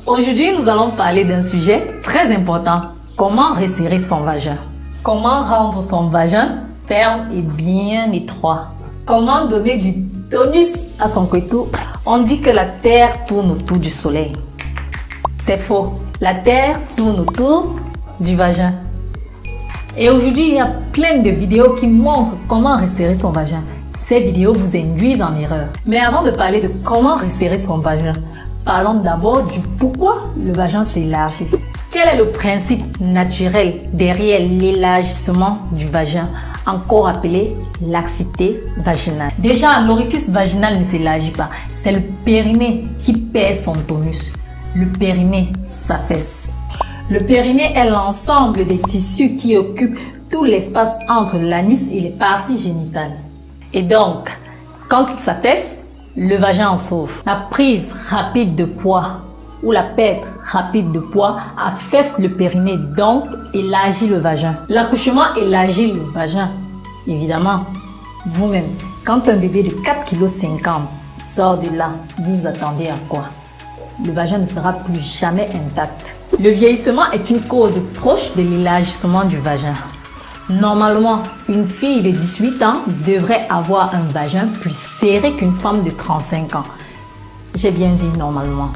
Aujourd'hui, nous allons parler d'un sujet très important. Comment resserrer son vagin? Comment rendre son vagin ferme et bien étroit? Comment donner du tonus à son coitou? On dit que la Terre tourne autour du soleil. C'est faux. La Terre tourne autour du vagin. Et aujourd'hui, il y a plein de vidéos qui montrent comment resserrer son vagin. Ces vidéos vous induisent en erreur. Mais avant de parler de comment resserrer son vagin, parlons d'abord du pourquoi le vagin s'élargit. Quel est le principe naturel derrière l'élargissement du vagin, encore appelé laxité vaginale? Déjà, l'orifice vaginal ne s'élargit pas. C'est le périnée qui perd son tonus. Le périnée s'affaisse. Le périnée est l'ensemble des tissus qui occupent tout l'espace entre l'anus et les parties génitales. Et donc, quand il s'affaisse, le vagin en souffre. La prise rapide de poids ou la perte rapide de poids affaisse le périnée, donc élargit le vagin. L'accouchement élargit le vagin. Évidemment, vous-même, quand un bébé de 4,50 kg sort de là, vous attendez à quoi? Le vagin ne sera plus jamais intact. Le vieillissement est une cause proche de l'élargissement du vagin. Normalement, une fille de 18 ans devrait avoir un vagin plus serré qu'une femme de 35 ans. J'ai bien dit normalement.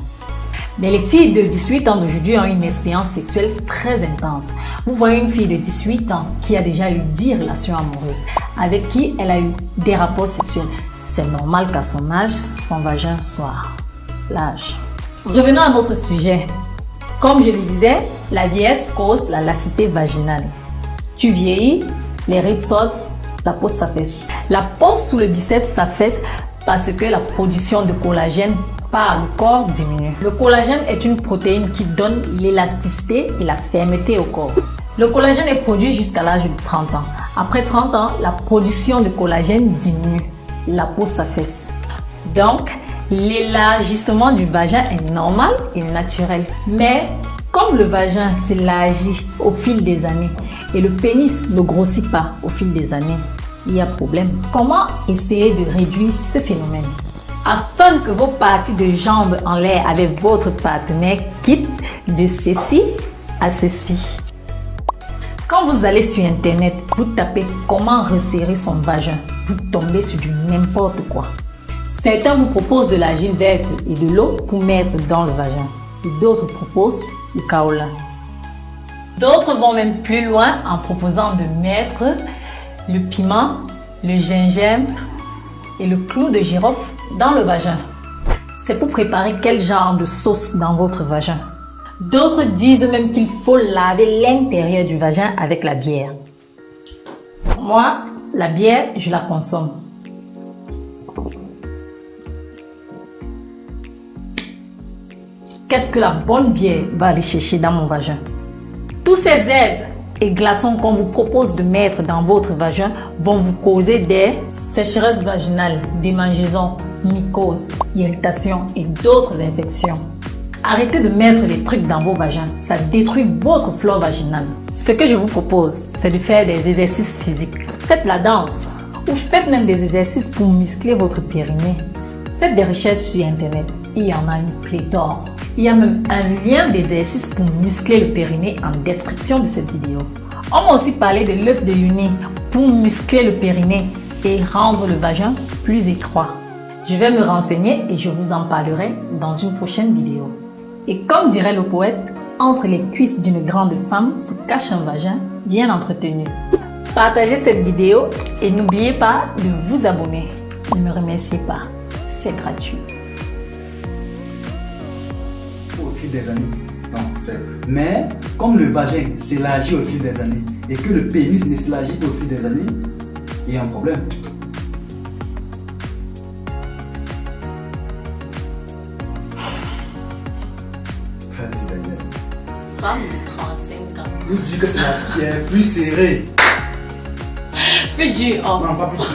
Mais les filles de 18 ans d'aujourd'hui ont une expérience sexuelle très intense. Vous voyez une fille de 18 ans qui a déjà eu 10 relations amoureuses, avec qui elle a eu des rapports sexuels. C'est normal qu'à son âge, son vagin soit large. Revenons à notre sujet. Comme je le disais, la vieillesse cause la lassité vaginale. Tu vieillis, les rides sortent, la peau s'affaisse. La peau sous le biceps s'affaisse parce que la production de collagène par le corps diminue. Le collagène est une protéine qui donne l'élasticité et la fermeté au corps. Le collagène est produit jusqu'à l'âge de 30 ans. Après 30 ans, la production de collagène diminue. La peau s'affaisse. Donc, l'élargissement du vagin est normal et naturel. Mais comme le vagin s'élargit au fil des années et le pénis ne grossit pas au fil des années, il y a problème. Comment essayer de réduire ce phénomène? Afin que vos parties de jambes en l'air avec votre partenaire quittent de ceci à ceci. Quand vous allez sur internet, vous tapez comment resserrer son vagin, vous tombez sur du n'importe quoi. Certains vous proposent de l'argile verte et de l'eau pour mettre dans le vagin. Et d'autres proposent le kaolin. D'autres vont même plus loin en proposant de mettre le piment, le gingembre et le clou de girofle dans le vagin. C'est pour préparer quel genre de sauce dans votre vagin. D'autres disent même qu'il faut laver l'intérieur du vagin avec la bière. Moi, la bière, je la consomme. Qu'est-ce que la bonne bière va aller chercher dans mon vagin? Tous ces herbes et glaçons qu'on vous propose de mettre dans votre vagin vont vous causer des sécheresses vaginales, démangeaisons, mycoses, irritations et d'autres infections. Arrêtez de mettre les trucs dans vos vagins, ça détruit votre flore vaginale. Ce que je vous propose, c'est de faire des exercices physiques. Faites la danse ou faites même des exercices pour muscler votre périnée. Faites des recherches sur internet, il y en a une pléthore. Il y a même un lien d'exercice pour muscler le périnée en description de cette vidéo. On m'a aussi parlé de l'œuf de Luni pour muscler le périnée et rendre le vagin plus étroit. Je vais me renseigner et je vous en parlerai dans une prochaine vidéo. Et comme dirait le poète, entre les cuisses d'une grande femme se cache un vagin bien entretenu. Partagez cette vidéo et n'oubliez pas de vous abonner. Ne me remerciez pas, c'est gratuit. Au fil des années. Non, mais comme le vagin s'élargit au fil des années et que le pénis ne s'élargit pas au fil des années, il y a un problème. Vas-y Daniel. Femme de 35 ans. Nous dis que c'est la pierre plus serrée. Plus dur. Oh. Non, pas plus dur.